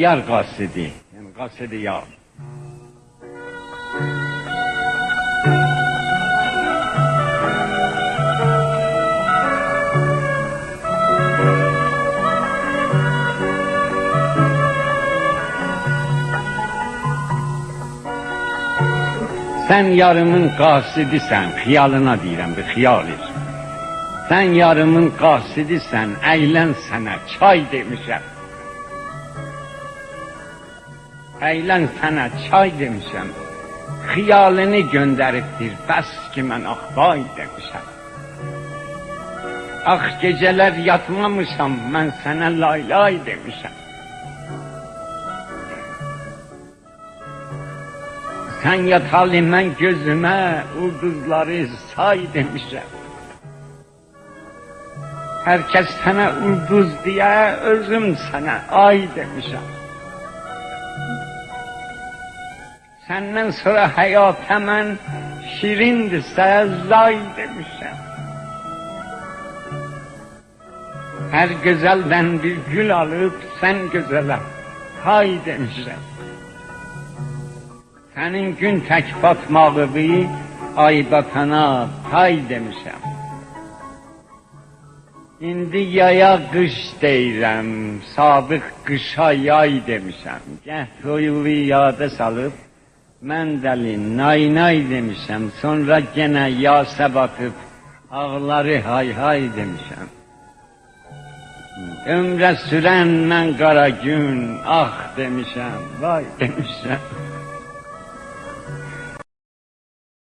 yar qasidi, yəni qasidi yar. Sen yarımın qasidisən, xiyalına deyirəm, bir xiyal et. Sen yarımın qasidisən, əylən sənə çay demişəm. Əylən sənə çay demişəm. Xiyalını göndəribdir, bəs ki mən axbay demişəm. Ax gecələr yatmamışam, mən sənə laylay demişəm. Sen yatalı mən gözümə ulduzları say demişəm. Herkes sənə ulduz diye, özüm sənə ay demişəm. Səndən sonra həyata mən şirindirsə zay demişəm. Her güzelden bir gül alıp sen güzele hay demişəm. Sənin gün tək batmağıvi, ay batana tay demişəm. İndi yaya qış deyirəm, sabıq qışa yay demişəm. Gəh toyuvu yada salıb, mən dəli nay nay demişəm. Sonra genə yasa batıb, ağları hay hay demişəm. Ömrə sürən mən qara gün, ah demişəm, vay demişəm.